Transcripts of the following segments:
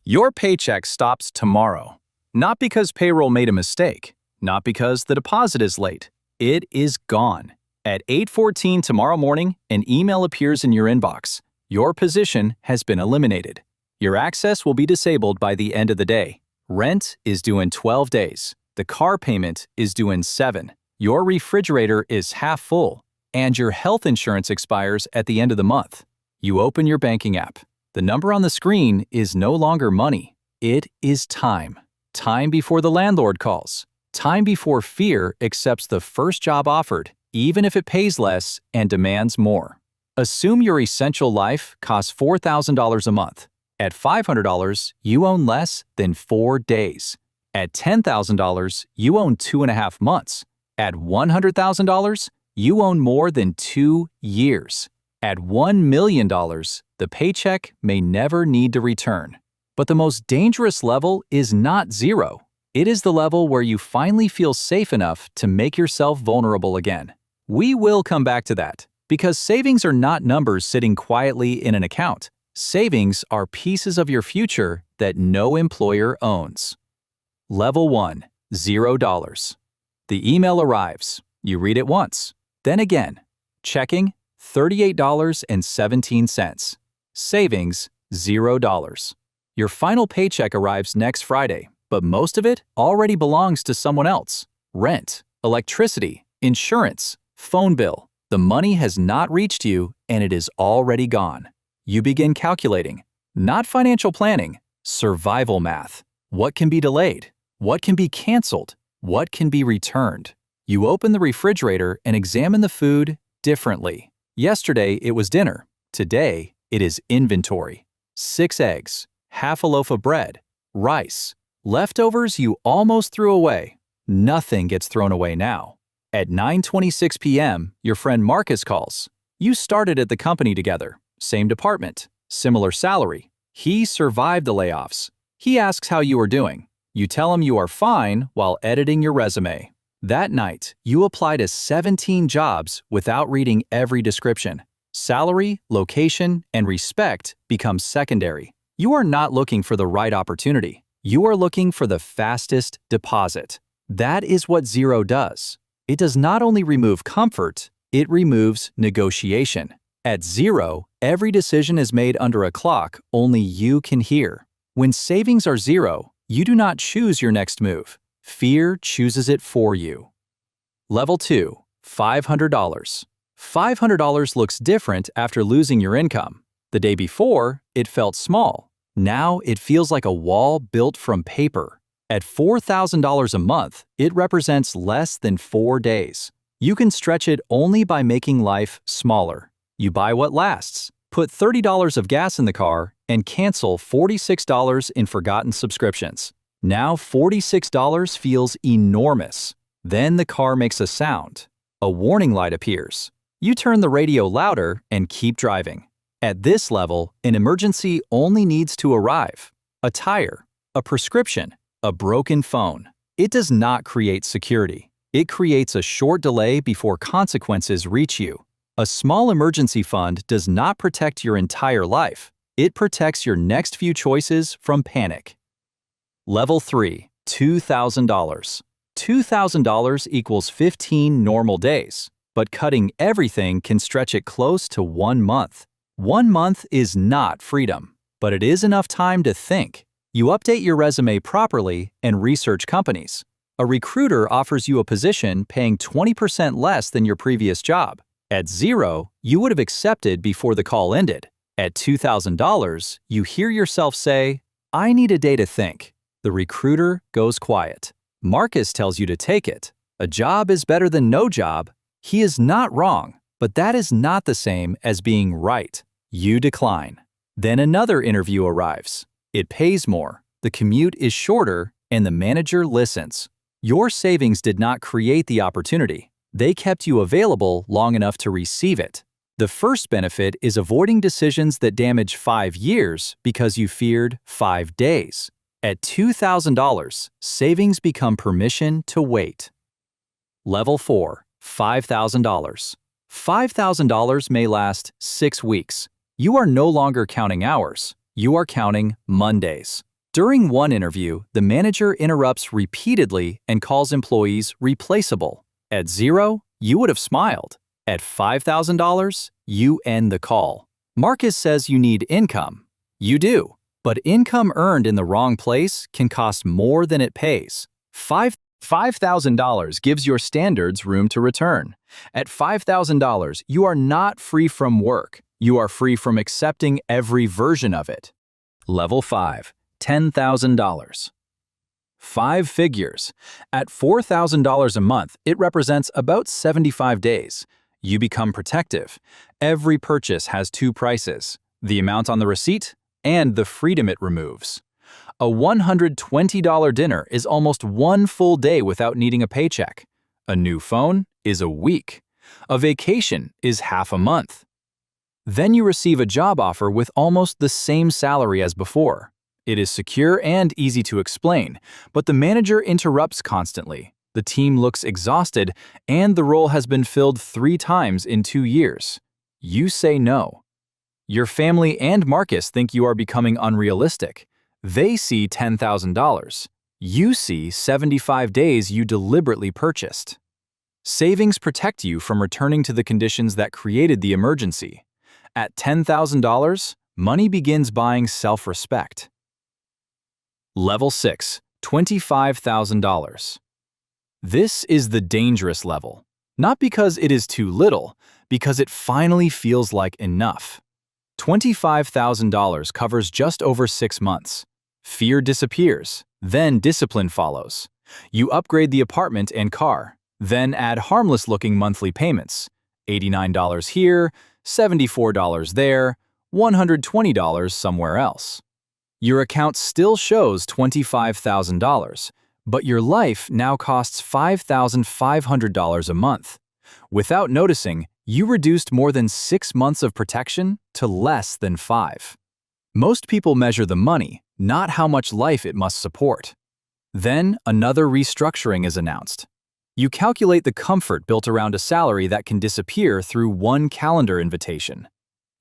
Your paycheck stops tomorrow. Not because payroll made a mistake, not because the deposit is late. It is gone. At 8:14 tomorrow morning, an email appears in your inbox. Your position has been eliminated. Your access will be disabled by the end of the day. Rent is due in 12 days. The car payment is due in 7. Your refrigerator is half full, and your health insurance expires at the end of the month. You open your banking app. The number on the screen is no longer money. It is time. Time before the landlord calls. Time before fear accepts the first job offered, even if it pays less and demands more. Assume your essential life costs $4,000 a month. At $500, you own less than 4 days. At $10,000, you own 2.5 months. At $100,000, you own more than 2 years. At $1 million, the paycheck may never need to return. But the most dangerous level is not zero. It is the level where you finally feel safe enough to make yourself vulnerable again. We will come back to that, because savings are not numbers sitting quietly in an account. Savings are pieces of your future that no employer owns. Level 1, $0. The email arrives. You read it once, then again. Checking, $38.17. Savings, $0. Your final paycheck arrives next Friday, but most of it already belongs to someone else. Rent, electricity, insurance, phone bill. The money has not reached you and it is already gone. You begin calculating, not financial planning, survival math. What can be delayed? What can be canceled? What can be returned? You open the refrigerator and examine the food differently. Yesterday it was dinner. Today it is inventory. 6 eggs, half a loaf of bread, rice, leftovers you almost threw away. Nothing gets thrown away now. At 9:26 p.m., your friend Marcus calls. You started at the company together, same department, similar salary. He survived the layoffs. He asks how you are doing. You tell him you are fine while editing your resume. That night, you apply to 17 jobs without reading every description. Salary, location, and respect become secondary. You are not looking for the right opportunity. You are looking for the fastest deposit. That is what zero does. It does not only remove comfort, it removes negotiation. At zero, every decision is made under a clock only you can hear. When savings are zero, you do not choose your next move. Fear chooses it for you. Level 2, $500. $500 looks different after losing your income. The day before, it felt small. Now it feels like a wall built from paper. At $4,000 a month, it represents less than 4 days. You can stretch it only by making life smaller. You buy what lasts, put $30 of gas in the car, and cancel $46 in forgotten subscriptions. Now $46 feels enormous. Then the car makes a sound. A warning light appears. You turn the radio louder and keep driving. At this level, an emergency only needs to arrive. A tire, a prescription, a broken phone. It does not create security. It creates a short delay before consequences reach you. A small emergency fund does not protect your entire life. It protects your next few choices from panic. Level 3, $2,000. $2,000 equals 15 normal days, but cutting everything can stretch it close to 1 month. 1 month is not freedom, but it is enough time to think. You update your resume properly and research companies. A recruiter offers you a position paying 20% less than your previous job. At zero, you would have accepted before the call ended. At $2,000, you hear yourself say, "I need a day to think." The recruiter goes quiet. Marcus tells you to take it. A job is better than no job. He is not wrong, but that is not the same as being right. You decline. Then another interview arrives. It pays more, the commute is shorter, and the manager listens. Your savings did not create the opportunity. They kept you available long enough to receive it. The first benefit is avoiding decisions that damage 5 years because you feared 5 days. At $2,000, savings become permission to wait. Level 4, $5,000. $5,000 may last 6 weeks. You are no longer counting hours. You are counting Mondays. During one interview, the manager interrupts repeatedly and calls employees replaceable. At 0, you would have smiled. At $5,000, you end the call. Marcus says you need income. You do. But income earned in the wrong place can cost more than it pays. $5,000 gives your standards room to return. At $5,000, you are not free from work. You are free from accepting every version of it. Level 5, $10,000. 5 figures. At $4,000 a month, it represents about 75 days. You become protective. Every purchase has 2 prices: the amount on the receipt and the freedom it removes. A $120 dinner is almost 1 full day without needing a paycheck. A new phone is a week. A vacation is half a month. Then you receive a job offer with almost the same salary as before. It is secure and easy to explain, but the manager interrupts constantly. The team looks exhausted, and the role has been filled 3 times in 2 years. You say no. Your family and Marcus think you are becoming unrealistic. They see $10,000. You see 75 days you deliberately purchased. Savings protect you from returning to the conditions that created the emergency. At $10,000, money begins buying self-respect. Level 6, $25,000. This is the dangerous level. Not because it is too little, because it finally feels like enough. $25,000 covers just over 6 months. Fear disappears, then discipline follows. You upgrade the apartment and car, then add harmless-looking monthly payments. $89 here, $74 there, $120 somewhere else. Your account still shows $25,000, but your life now costs $5,500 a month. Without noticing, you reduced more than 6 months of protection to less than 5. Most people measure the money, not how much life it must support. Then another restructuring is announced. You calculate the comfort built around a salary that can disappear through 1 calendar invitation.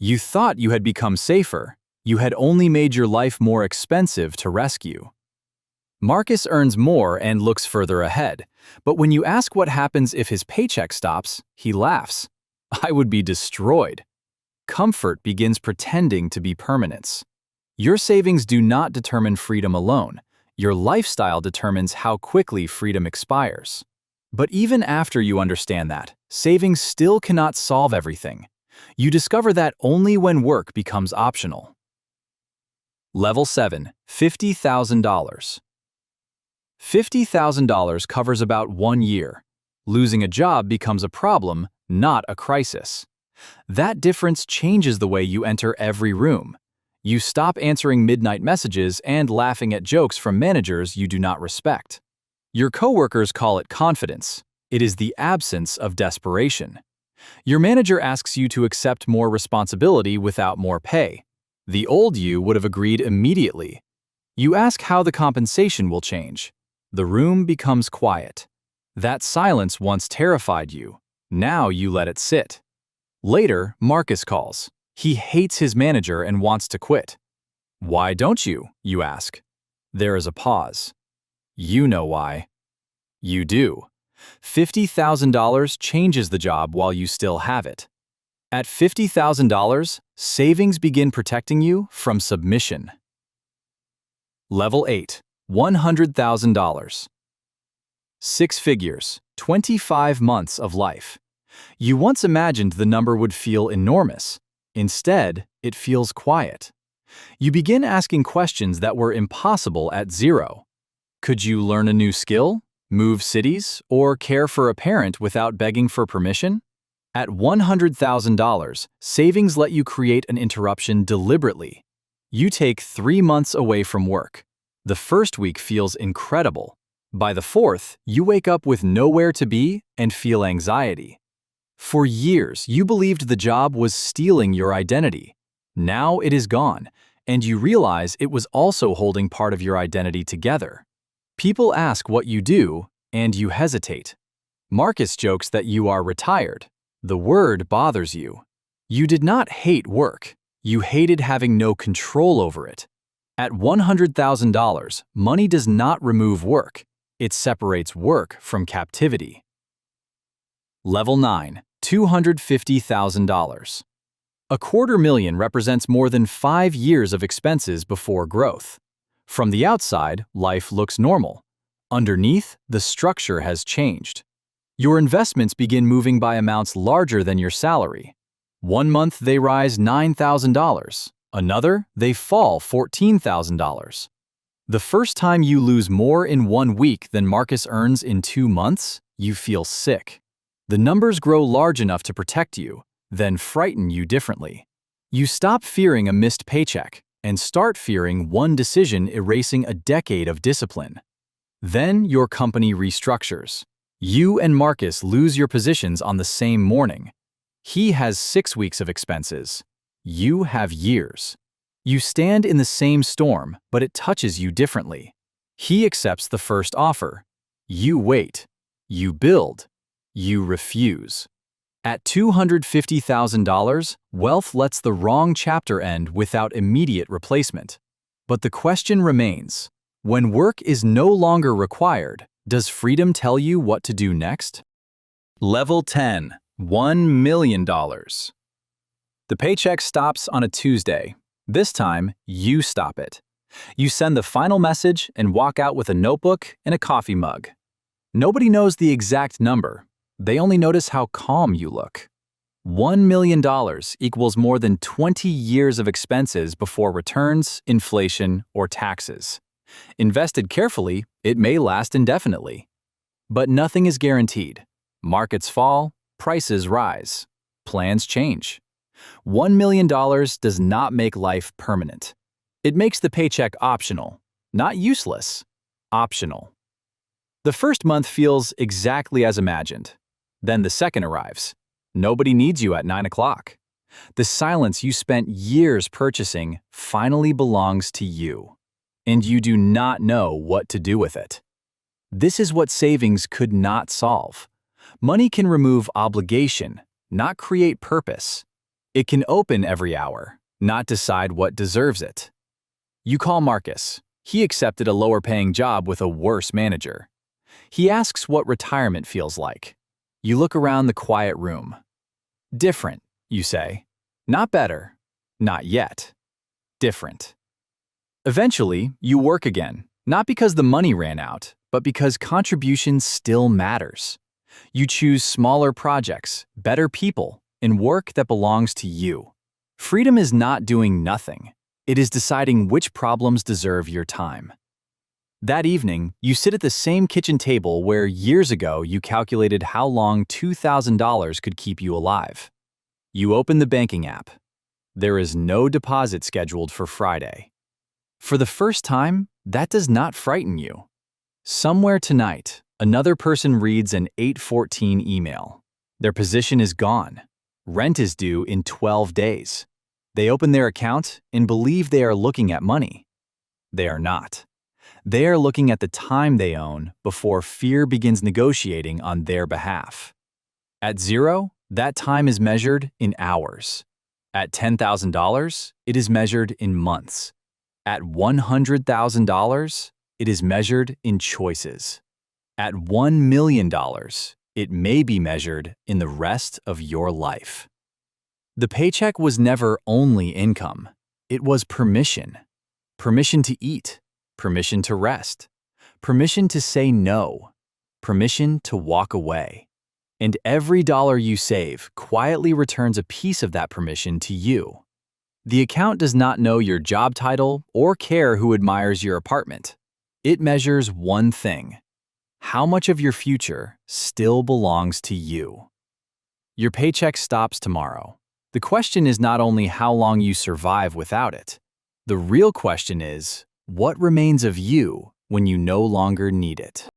You thought you had become safer. You had only made your life more expensive to rescue. Marcus earns more and looks further ahead, but when you ask what happens if his paycheck stops, he laughs. I would be destroyed. Comfort begins pretending to be permanence. Your savings do not determine freedom alone. Your lifestyle determines how quickly freedom expires. But even after you understand that, savings still cannot solve everything. You discover that only when work becomes optional. Level 7, $50,000. $50,000 covers about 1 year. Losing a job becomes a problem, not a crisis. That difference changes the way you enter every room. You stop answering midnight messages and laughing at jokes from managers you do not respect. Your coworkers call it confidence. It is the absence of desperation. Your manager asks you to accept more responsibility without more pay. The old you would have agreed immediately. You ask how the compensation will change. The room becomes quiet. That silence once terrified you. Now you let it sit. Later, Marcus calls. He hates his manager and wants to quit. Why don't you? You ask. There is a pause. You know why. You do. $50,000 changes the job while you still have it. At $50,000, savings begin protecting you from submission. Level 8, $100,000. 6 figures, 25 months of life. You once imagined the number would feel enormous. Instead, it feels quiet. You begin asking questions that were impossible at 0. Could you learn a new skill, move cities, or care for a parent without begging for permission? At $100,000, savings let you create an interruption deliberately. You take 3 months away from work. The first week feels incredible. By the 4th, you wake up with nowhere to be and feel anxiety. For years, you believed the job was stealing your identity. Now it is gone, and you realize it was also holding part of your identity together. People ask what you do, and you hesitate. Marcus jokes that you are retired. The word bothers you. You did not hate work. You hated having no control over it. At $100,000, money does not remove work. It separates work from captivity. Level 9, $250,000. $250,000 represents more than 5 years of expenses before growth. From the outside, life looks normal. Underneath, the structure has changed. Your investments begin moving by amounts larger than your salary. One month they rise $9,000. Another, they fall $14,000. The first time you lose more in 1 week than Marcus earns in 2 months, you feel sick. The numbers grow large enough to protect you, then frighten you differently. You stop fearing a missed paycheck and start fearing one decision erasing a decade of discipline. Then your company restructures. You and Marcus lose your positions on the same morning. He has 6 weeks of expenses. You have years. You stand in the same storm, but it touches you differently. He accepts the first offer. You wait. You build. You refuse. At $250,000, wealth lets the wrong chapter end without immediate replacement. But the question remains, when work is no longer required, does freedom tell you what to do next? Level 10, $1 million. The paycheck stops on a Tuesday. This time, you stop it. You send the final message and walk out with a notebook and a coffee mug. Nobody knows the exact number. They only notice how calm you look. $1 million equals more than 20 years of expenses before returns, inflation, or taxes. Invested carefully, it may last indefinitely. But nothing is guaranteed. Markets fall, prices rise, plans change. $1 million does not make life permanent. It makes the paycheck optional, not useless, optional. The first month feels exactly as imagined. Then the second arrives. Nobody needs you at 9 o'clock. The silence you spent years purchasing finally belongs to you, and you do not know what to do with it. This is what savings could not solve. Money can remove obligation, not create purpose. It can open every hour, not decide what deserves it. You call Marcus. He accepted a lower-paying job with a worse manager. He asks what retirement feels like. You look around the quiet room. Different, you say. Not better. Not yet. Different. Eventually, you work again, not because the money ran out, but because contribution still matters. You choose smaller projects, better people, and work that belongs to you. Freedom is not doing nothing. It is deciding which problems deserve your time. That evening, you sit at the same kitchen table where years ago you calculated how long $2,000 could keep you alive. You open the banking app. There is no deposit scheduled for Friday. For the first time, that does not frighten you. Somewhere tonight, another person reads an 8:14 email. Their position is gone. Rent is due in 12 days. They open their account and believe they are looking at money. They are not. They are looking at the time they own before fear begins negotiating on their behalf. At 0, that time is measured in hours. At $10,000, it is measured in months. At $100,000, it is measured in choices. At $1 million, it may be measured in the rest of your life. The paycheck was never only income. It was permission. Permission to eat. Permission to rest. Permission to say no. Permission to walk away. And every dollar you save quietly returns a piece of that permission to you. The account does not know your job title or care who admires your apartment. It measures one thing: how much of your future still belongs to you. Your paycheck stops tomorrow. The question is not only how long you survive without it. The real question is, what remains of you when you no longer need it?